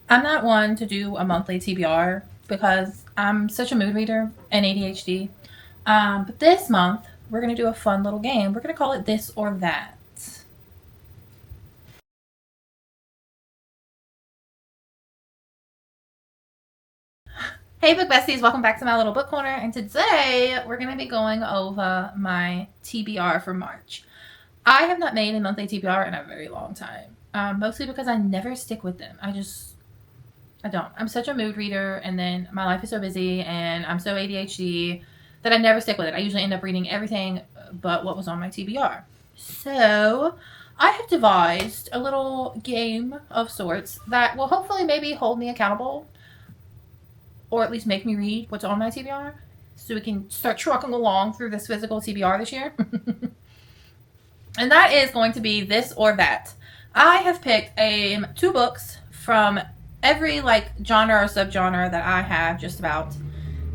I'm not one to do a monthly TBR because I'm such a mood reader and ADHD. But this month, we're going to do a fun little game. We're going to call it This or That. Hey, book besties, welcome back to my little book corner. And today, we're going to be going over my TBR for March. I have not made a monthly TBR in a very long time, mostly because I never stick with them. I don't. I'm such a mood reader, and then my life is so busy, and I'm so ADHD that I never stick with it. I usually end up reading everything but what was on my TBR. So, I have devised a little game of sorts that will hopefully maybe hold me accountable, or at least make me read what's on my TBR, so we can start trucking along through this physical TBR this year. And that is going to be This or That. I have picked two books from every genre or subgenre that I have just about,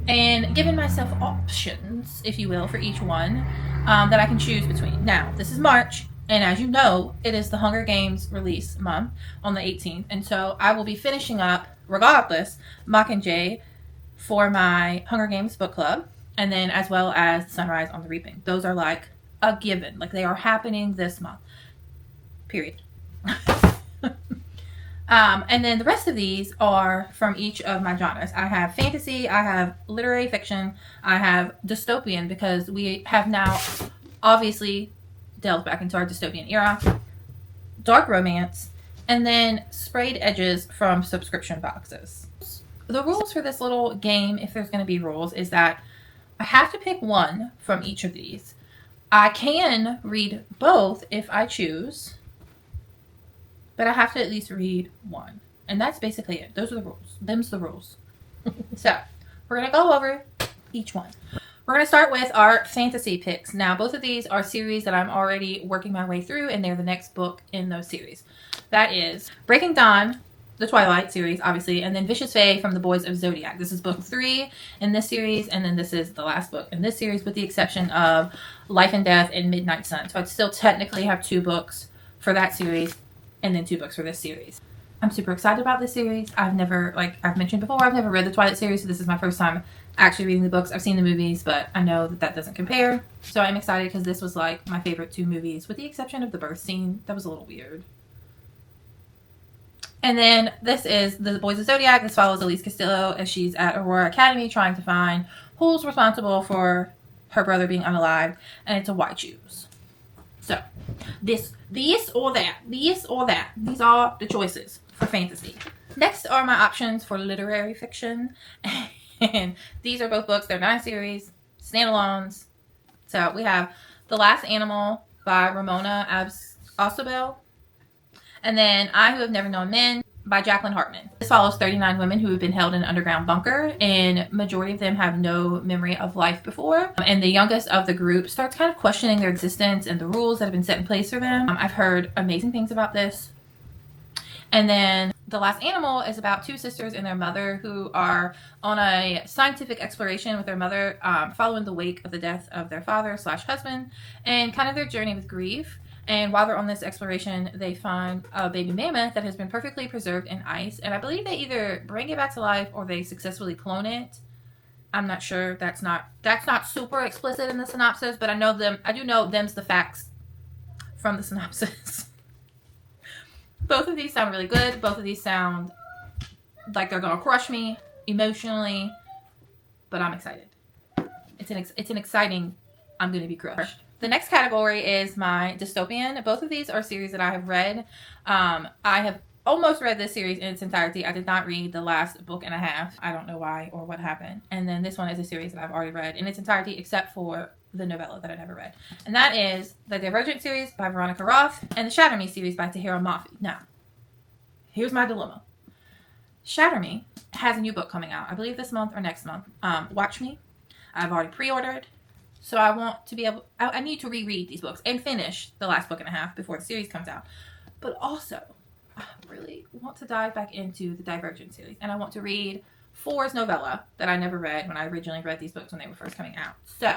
and given myself options, if you will, for each one that I can choose between. Now, this is March, and as you know, it is the Hunger Games release month on the 18th, and so I will be finishing up, regardless, Mockingjay for my Hunger Games book club, and then as well as Sunrise on the Reaping. Those are like a given. Like, they are happening this month. Period. And then the rest of these are from each of my genres. I have fantasy, I have literary fiction, I have dystopian, because we have now obviously delved back into our dystopian era, dark romance, and then sprayed edges from subscription boxes. The rules for this little game, if there's going to be rules, is that I have to pick one from each of these. I can read both if I choose, but I have to at least read one. And that's basically it. Those are the rules. Them's the rules. So, we're going to go over each one. We're going to start with our fantasy picks. Now, both of these are series that I'm already working my way through, and they're the next book in those series. That is Breaking Dawn, the Twilight series, obviously, and then Vicious Fae from the Boys of Zodiac. This is book 3 in this series, and then this is the last book in this series, with the exception of Life and Death and Midnight Sun. So I'd still technically have 2 books for that series, and then 2 books for this series. I'm super excited about this series. I've never, like I've mentioned before, I've never read the Twilight series, so this is my first time actually reading the books. I've seen the movies, but I know that that doesn't compare. So I'm excited because this was like my favorite 2 movies, with the exception of the birth scene. That was a little weird. And then this is the Boys of Zodiac. This follows Elise Castillo as she's at Aurora Academy trying to find who's responsible for her brother being unalive, and it's a why choose. So, this or that. These are the choices for fantasy. Next are my options for literary fiction. And these are both books. They're 9 series, standalones. So, we have The Last Animal by Ramona Osobel. And then I Who Have Never Known Men by Jacqueline Hartman. This follows 39 women who have been held in an underground bunker, and majority of them have no memory of life before. And the youngest of the group starts kind of questioning their existence and the rules that have been set in place for them. I've heard amazing things about this. And then The Last Animal is about 2 sisters and their mother who are on a scientific exploration with their mother, following the wake of the death of their father/husband, and kind of their journey with grief. And while they're on this exploration, they find a baby mammoth that has been perfectly preserved in ice. And I believe they either bring it back to life or they successfully clone it. I'm not sure. That's not super explicit in the synopsis, but I do know them's the facts from the synopsis. Both of these sound really good. Both of these sound like they're gonna crush me emotionally, but I'm excited. It's an exciting I'm gonna be crushed. The next category is my dystopian. Both of these are series that I have read. I have almost read this series in its entirety. I did not read the last book and a half. I don't know why or what happened. And then this one is a series that I've already read in its entirety, except for the novella that I never read. And that is the Divergent series by Veronica Roth and the Shatter Me series by Tahira Mafi. Now, here's my dilemma. Shatter Me has a new book coming out, I believe this month or next month. Watch Me. I've already pre-ordered. So I want to be able, I need to reread these books and finish the last book and a half before the series comes out. But also, I really want to dive back into the Divergent series. And I want to read Four's novella that I never read when I originally read these books when they were first coming out. So,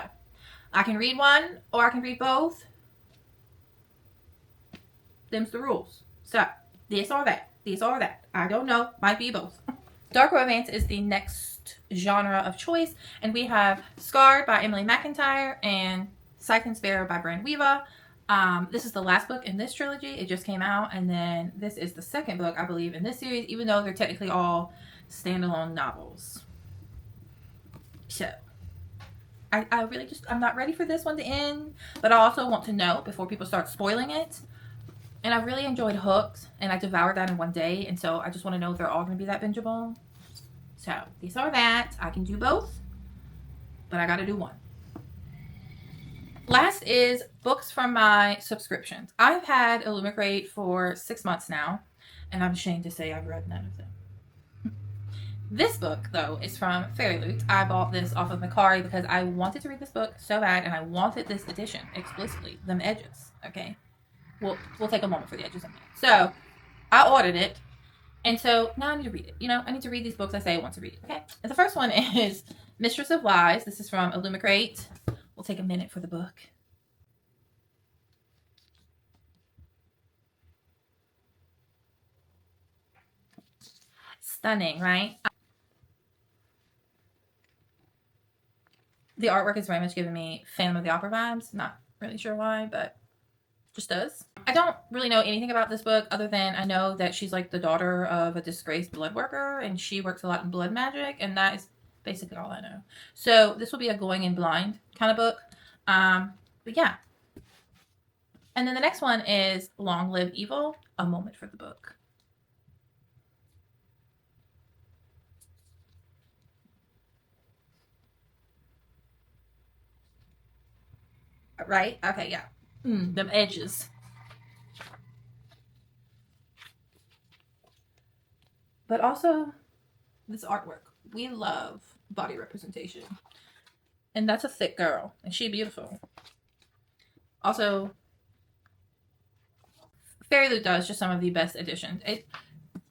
I can read one or I can read both. Them's the rules. So, this or that. these or that. I don't know. Might be both. Dark romance is the next genre of choice, and we have Scarred by Emily McIntyre and Psyche and Sparrow by Brand Weaver. This is the last book in this trilogy. It just came out, and then this is the second book, I believe, in this series, even though they're technically all standalone novels. So, I really I'm not ready for this one to end, but I also want to know before people start spoiling it. And I really enjoyed Hooked, and I devoured that in one day, and so I just want to know if they're all going to be that bingeable. So, these are that. I can do both, but I got to do one. Last is books from my subscriptions. I've had Illumicrate for 6 months now, and I'm ashamed to say I've read none of them. This book, though, is from Fairy Loot. I bought this off of Macari because I wanted to read this book so bad, and I wanted this edition explicitly. Them edges, okay? We'll take a moment for the edges in a minute. So, I ordered it, and so now I need to read it. You know, I need to read these books I say I want to read. Okay? And the first one is Mistress of Lies. This is from Illumicrate. We'll take a minute for the book. Stunning, right? The artwork is very much giving me Phantom of the Opera vibes. Not really sure why, but just does. I don't really know anything about this book other than I know that she's like the daughter of a disgraced blood worker, and she works a lot in blood magic, and that is basically all I know. So this will be a going in blind kind of book. But yeah. And then the next one is Long Live Evil, a moment for the book. Right? Okay, yeah. Them edges. But also, this artwork. We love body representation. And that's a thick girl. And she beautiful. Also, Fairy Loot does just some of the best editions.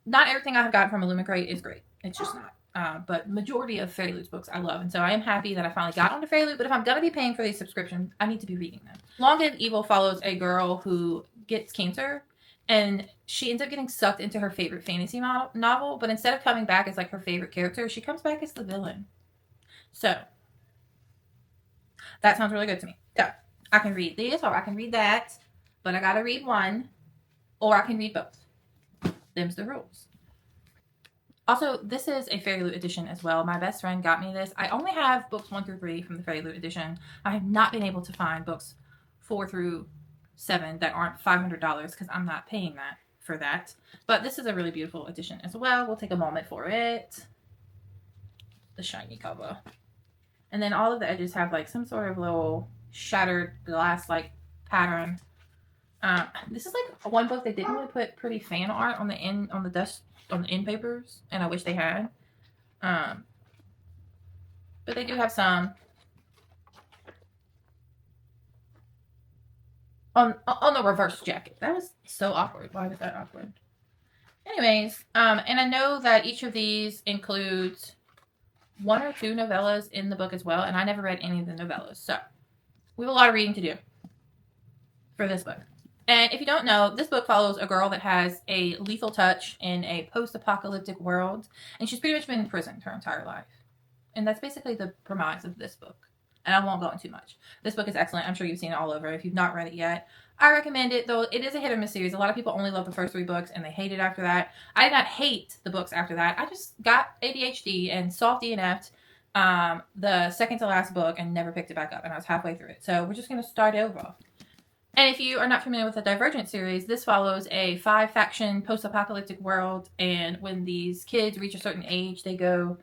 Not everything I have gotten from Illumicrate is great. It's just not. But majority of Fairy Loot's books I love. And so I am happy that I finally got onto Fairy Loot. But if I'm going to be paying for these subscriptions, I need to be reading them. Long Live Evil follows a girl who gets cancer. And she ends up getting sucked into her favorite fantasy novel. But instead of coming back as like her favorite character, she comes back as the villain. So, that sounds really good to me. So, I can read this or I can read that. But I got to read one. Or I can read both. Them's the rules. Also, this is a Fairy Loot edition as well. My best friend got me this. I only have books 1 through 3 from the Fairy Loot edition. I have not been able to find books 4 through 7 that aren't $500 because I'm not paying that for that. But this is a really beautiful edition as well. We'll take a moment for it. The shiny cover. And then all of the edges have like some sort of little shattered glass like pattern. This is like one book they didn't really put pretty fan art on the end papers, and I wish they had. But they do have some on the reverse jacket. That was so awkward. Why was that awkward? Anyways, and I know that each of these includes 1 or 2 novellas in the book as well, and I never read any of the novellas, so we have a lot of reading to do for this book. And if you don't know, this book follows a girl that has a lethal touch in a post-apocalyptic world, and she's pretty much been in prison her entire life. And that's basically the premise of this book. And I won't go into too much. This book is excellent. I'm sure you've seen it all over. If you've not read it yet, I recommend it, though it is a hit or miss series. A lot of people only love the first 3 books, and they hate it after that. I did not hate the books after that. I just got ADHD and soft DNF'd the second to last book and never picked it back up, and I was halfway through it. So we're just going to start over. And if you are not familiar with the Divergent series, this follows a 5-faction post-apocalyptic world, and when these kids reach a certain age, they go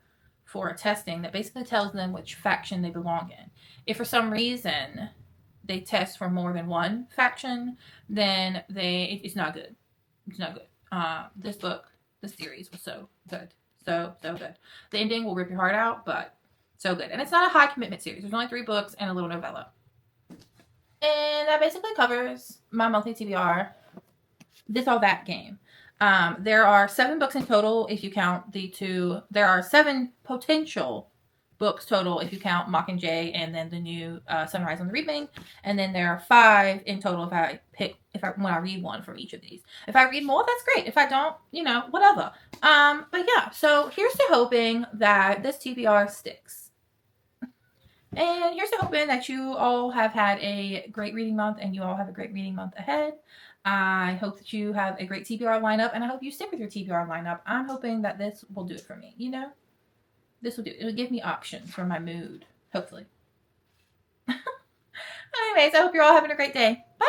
for a testing that basically tells them which faction they belong in. If for some reason they test for more than one faction, then it's not good. It's not good. This series was so good. So good. The ending will rip your heart out, but so good. And it's not a high commitment series. There's only 3 books and a little novella. And that basically covers my monthly TBR. This or that game. There are 7 books in total if you count the 2. There are 7 potential books total if you count Mockingjay and then the new Sunrise on the Reaping. And then there are 5 in total when I read one from each of these. If I read more, that's great. If I don't, whatever. But yeah, so here's to hoping that this TBR sticks. And here's to hoping that you all have had a great reading month and you all have a great reading month ahead. I hope that you have a great TBR lineup, and I hope you stick with your TBR lineup. I'm hoping that this will do it for me, This will do it. It'll give me options for my mood, hopefully. Anyways, I hope you're all having a great day. Bye!